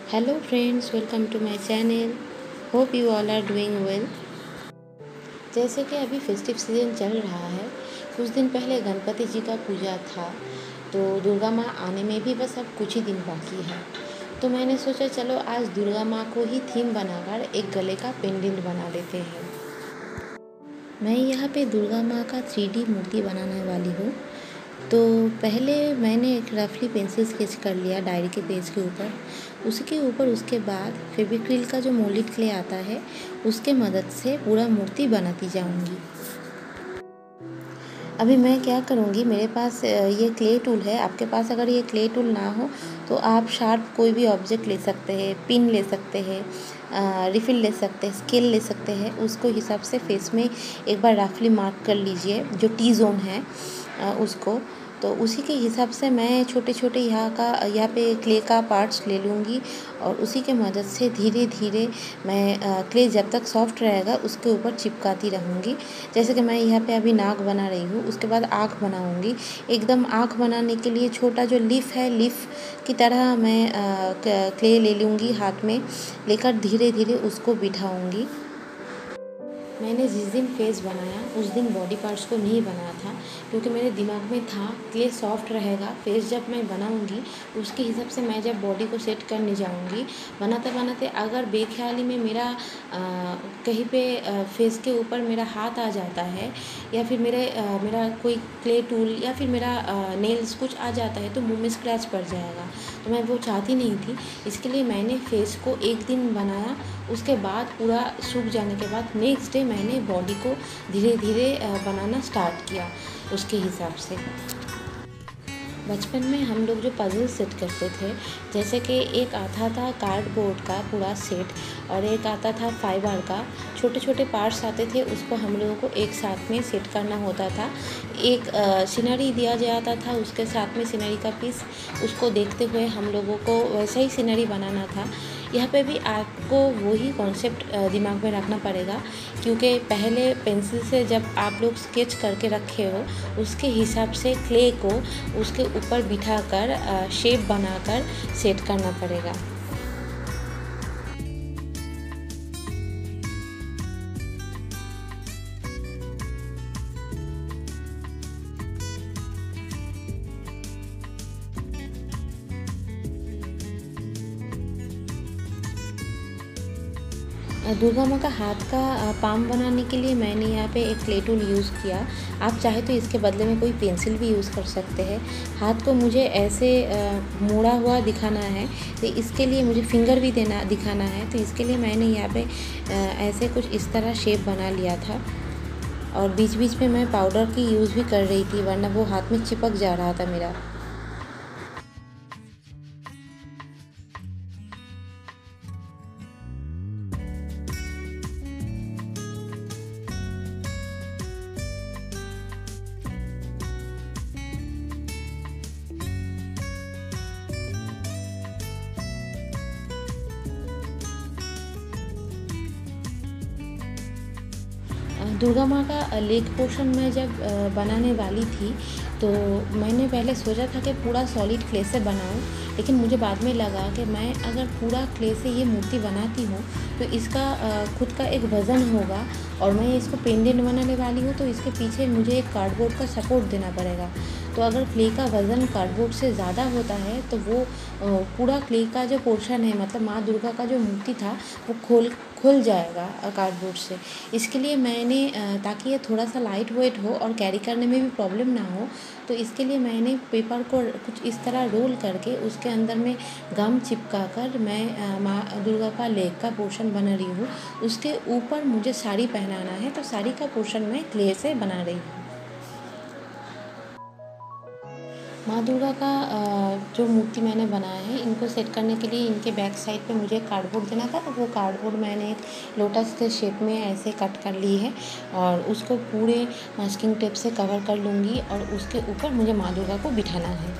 Hello friends, welcome to my channel. Hope you all are doing well. जैसे कि अभी festive season चल रहा है, कुछ दिन पहले गणपति जी का पूजा था, तो दुर्गा माँ आने में भी बस अब कुछ ही दिन बाकी है। तो मैंने सोचा चलो आज दुर्गा माँ को ही थीम बनाकर एक गले का पेंडेंट बना लेते हैं। मैं यहाँ पे दुर्गा माँ का 3D मूर्ति बनाने वाली हूँ। तो पहले मैंने एक रफली पेंसिल स्केच कर लिया डायरी के पेज के ऊपर। उसके बाद फेविक्रिल का जो मोल्डेड क्ले आता है उसके मदद से पूरा मूर्ति बनाती जाऊंगी। अभी मैं क्या करूंगी, मेरे पास ये क्ले टूल है। आपके पास अगर ये क्ले टूल ना हो तो आप शार्प कोई भी ऑब्जेक्ट ले सकते हैं, पिन ले सकते हैं, रिफिल ले सकते हैं, स्केल ले सकते हैं। उसको हिसाब से फेस में एक बार रफली मार्क कर लीजिए जो टी जोन है उसको। तो उसी के हिसाब से मैं छोटे छोटे यहाँ पे क्ले का पार्ट्स ले लूँगी और उसी के मदद से धीरे धीरे मैं क्ले जब तक सॉफ्ट रहेगा उसके ऊपर चिपकाती रहूँगी। जैसे कि मैं यहाँ पे अभी नाक बना रही हूँ, उसके बाद आँख बनाऊँगी। एकदम आँख बनाने के लिए छोटा जो लीफ है, लीफ की तरह मैं क्ले ले लूँगी, हाथ में लेकर धीरे धीरे उसको बिठाऊँगी। मैंने जिस दिन फेस बनाया उस दिन बॉडी पार्ट्स को नहीं बनाया था, क्योंकि मेरे दिमाग में था क्ले सॉफ्ट रहेगा, फेस जब मैं बनाऊंगी उसके हिसाब से मैं जब बॉडी को सेट करने जाऊंगी। बनाते बनाते अगर बेख्याली में मेरा कहीं पे फेस के ऊपर मेरा हाथ आ जाता है या फिर मेरा कोई क्ले टूल या फिर मेरा नेल्स कुछ आ जाता है तो मुंह में स्क्रैच पड़ जाएगा। तो मैं वो चाहती नहीं थी, इसके लिए मैंने फेस को एक दिन बनाया। उसके बाद पूरा सूख जाने के बाद नेक्स्ट डे मैंने बॉडी को धीरे धीरे बनाना स्टार्ट किया उसके हिसाब से। बचपन में हम लोग जो पजल सेट करते थे, जैसे कि एक आता था कार्डबोर्ड का पूरा सेट और एक आता था फाइबर का, छोटे छोटे पार्ट्स आते थे, उसको हम लोगों को एक साथ में सेट करना होता था। एक सीनरी दिया जाता था, उसके साथ में सीनरी का पीस, उसको देखते हुए हम लोगों को वैसा ही सीनरी बनाना था। यहाँ पे भी आपको वही कॉन्सेप्ट दिमाग में रखना पड़ेगा, क्योंकि पहले पेंसिल से जब आप लोग स्केच करके रखे हो उसके हिसाब से क्ले को उसके ऊपर बिठाकर शेप बनाकर सेट करना पड़ेगा। दुर्गा माँ का हाथ का पाम बनाने के लिए मैंने यहाँ पे एक क्ले टूल यूज़ किया। आप चाहे तो इसके बदले में कोई पेंसिल भी यूज़ कर सकते हैं। हाथ को मुझे ऐसे मोड़ा हुआ दिखाना है, तो इसके लिए मुझे फिंगर भी दिखाना है, तो इसके लिए मैंने यहाँ पे ऐसे कुछ इस तरह शेप बना लिया था। और बीच बीच में मैं पाउडर की यूज़ भी कर रही थी, वरना वो हाथ में चिपक जा रहा था मेरा। दुर्गा माँ का लेग पोर्शन में जब बनाने वाली थी तो मैंने पहले सोचा था कि पूरा सॉलिड क्ले से बनाऊं, लेकिन मुझे बाद में लगा कि मैं अगर पूरा क्ले से ये मूर्ति बनाती हूँ तो इसका खुद का एक वज़न होगा और मैं इसको पेंडेंट बनाने वाली हूँ, तो इसके पीछे मुझे एक कार्डबोर्ड का सपोर्ट देना पड़ेगा। तो अगर क्ले का वज़न कार्डबोर्ड से ज़्यादा होता है तो वो पूरा क्ले का जो पोर्शन है, मतलब माँ दुर्गा का जो मूर्ति था, वो खुल जाएगा कार्डबोर्ड से। इसके लिए मैंने ताकि ये थोड़ा सा लाइट वेट हो और कैरी करने में भी प्रॉब्लम ना हो, तो इसके लिए मैंने पेपर को कुछ इस तरह रोल करके उसके अंदर में गम चिपका कर मैं माँ दुर्गा का लेग का पोर्शन बना रही हूँ। उसके ऊपर मुझे साड़ी पहनाना है, तो साड़ी का पोर्शन मैं क्ले से बना रही हूँ। माँ दुर्गा का जो मूर्ति मैंने बनाया है, इनको सेट करने के लिए इनके बैक साइड पे मुझे कार्डबोर्ड देना था, तो वो कार्डबोर्ड मैंने एक लोटस के शेप में ऐसे कट कर ली है और उसको पूरे मास्किंग टेप से कवर कर लूँगी और उसके ऊपर मुझे माँ दुर्गा को बिठाना है।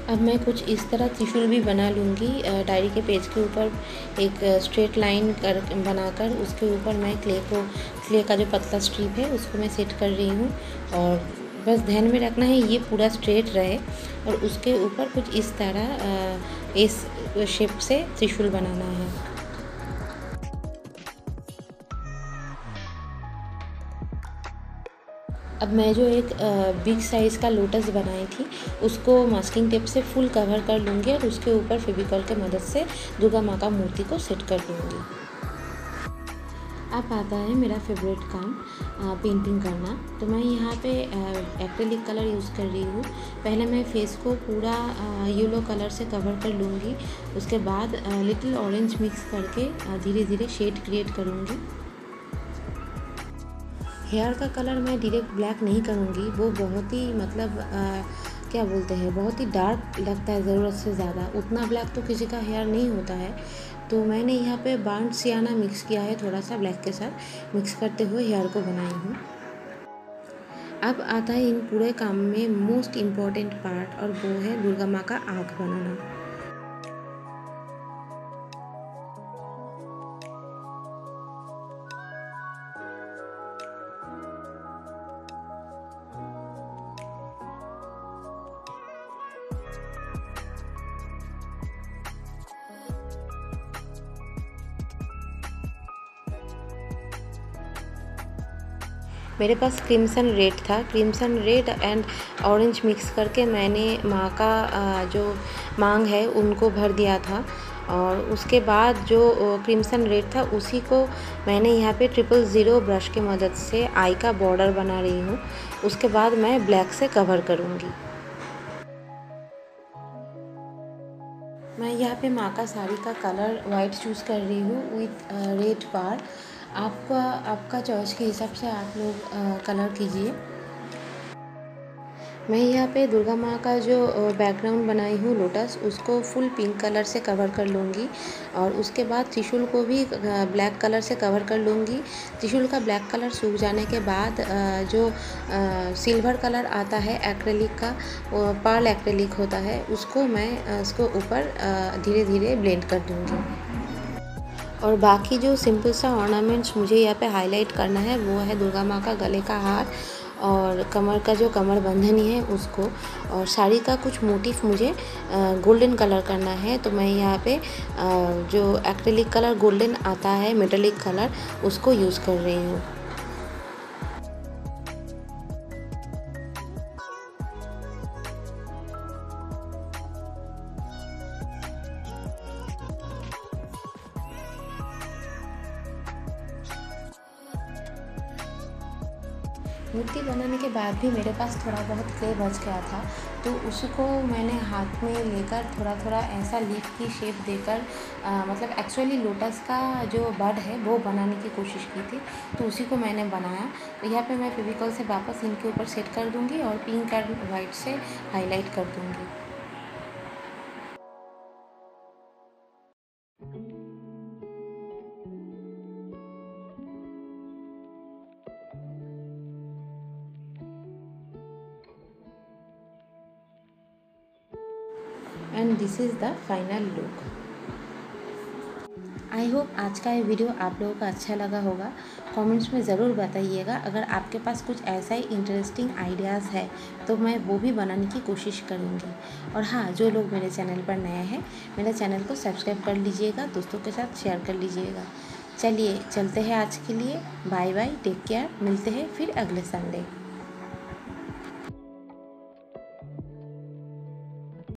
अब मैं कुछ इस तरह त्रिशूल भी बना लूँगी। डायरी के पेज के ऊपर एक स्ट्रेट लाइन बनाकर उसके ऊपर मैं क्ले का जो पतला स्ट्रिप है उसको मैं सेट कर रही हूँ और बस ध्यान में रखना है ये पूरा स्ट्रेट रहे और उसके ऊपर कुछ इस तरह इस शेप से त्रिशूल बनाना है। अब मैं जो एक बिग साइज़ का लोटस बनाई थी उसको मास्किंग टेप से फुल कवर कर लूँगी और उसके ऊपर फेविकॉल के मदद से दुर्गा माँ का मूर्ति को सेट कर लूँगी। अब आता है मेरा फेवरेट काम पेंटिंग करना। तो मैं यहाँ पे एक्रेलिक कलर यूज़ कर रही हूँ। पहले मैं फेस को पूरा येलो कलर से कवर कर लूँगी, उसके बाद लिटिल ऑरेंज मिक्स करके धीरे धीरे शेड क्रिएट करूँगी। हेयर का कलर मैं डायरेक्ट ब्लैक नहीं करूँगी, वो बहुत ही मतलब क्या बोलते हैं, बहुत ही डार्क लगता है ज़रूरत से ज़्यादा। उतना ब्लैक तो किसी का हेयर नहीं होता है। तो मैंने यहाँ पे बर्न्ट सियाना मिक्स किया है, थोड़ा सा ब्लैक के साथ मिक्स करते हुए हेयर को बनाई हूँ। अब आता है इन पूरे काम में मोस्ट इम्पॉर्टेंट पार्ट, और वो है दुर्गा माँ का आँख बनाना। मेरे पास क्रिम्सन रेड था, crimson red and orange mix करके मैंने माँ का जो मांग है उनको भर दिया था। और उसके बाद जो क्रिम्सन रेड था उसी को मैंने यहाँ पे 000 ब्रश की मदद से आई का बॉर्डर बना रही हूँ। उसके बाद मैं ब्लैक से कवर करूँगी। मैं यहाँ पे माँ का साड़ी का कलर वाइट चूज़ कर रही हूँ विथ रेड बार। आपका चॉइस के हिसाब से आप लोग कलर कीजिए। मैं यहाँ पे दुर्गा माँ का जो बैकग्राउंड बनाई हूँ लोटस, उसको फुल पिंक कलर से कवर कर लूँगी और उसके बाद त्रिशूल को भी ब्लैक कलर से कवर कर लूँगी। त्रिशूल का ब्लैक कलर सूख जाने के बाद जो सिल्वर कलर आता है एक्रेलिक का, पर्ल एक्रेलिक होता है, उसको मैं उसको ऊपर धीरे धीरे ब्लेंड कर दूँगी। और बाकी जो सिंपल सा ऑर्नामेंट्स मुझे यहाँ पे हाईलाइट करना है वो है दुर्गा माँ का गले का हार और कमर का जो कमर बंधनी है उसको, और साड़ी का कुछ मोटिफ मुझे गोल्डन कलर करना है। तो मैं यहाँ पे जो एक्रेलिक कलर गोल्डन आता है मेटालिक कलर, उसको यूज़ कर रही हूँ। मूर्ति बनाने के बाद भी मेरे पास थोड़ा बहुत क्ले बच गया था, तो उसको मैंने हाथ में लेकर थोड़ा थोड़ा ऐसा लीफ की शेप देकर मतलब एक्चुअली लोटस का जो बड है वो बनाने की कोशिश की थी, तो उसी को मैंने बनाया। तो यहाँ पे मैं फेविकॉल से वापस इनके ऊपर सेट कर दूँगी और पिंक एंड वाइट से हाईलाइट कर दूँगी। And this is the final look. I hope आज का ये वीडियो आप लोगों को अच्छा लगा होगा। कमेंट्स में ज़रूर बताइएगा। अगर आपके पास कुछ ऐसा ही इंटरेस्टिंग आइडियाज़ है तो मैं वो भी बनाने की कोशिश करूँगी। और हाँ, जो लोग मेरे चैनल पर नए हैं, मेरे चैनल को सब्सक्राइब कर लीजिएगा, दोस्तों के साथ शेयर कर लीजिएगा। चलिए चलते हैं आज के लिए। बाय बाय, टेक केयर, मिलते हैं फिर अगले संडे।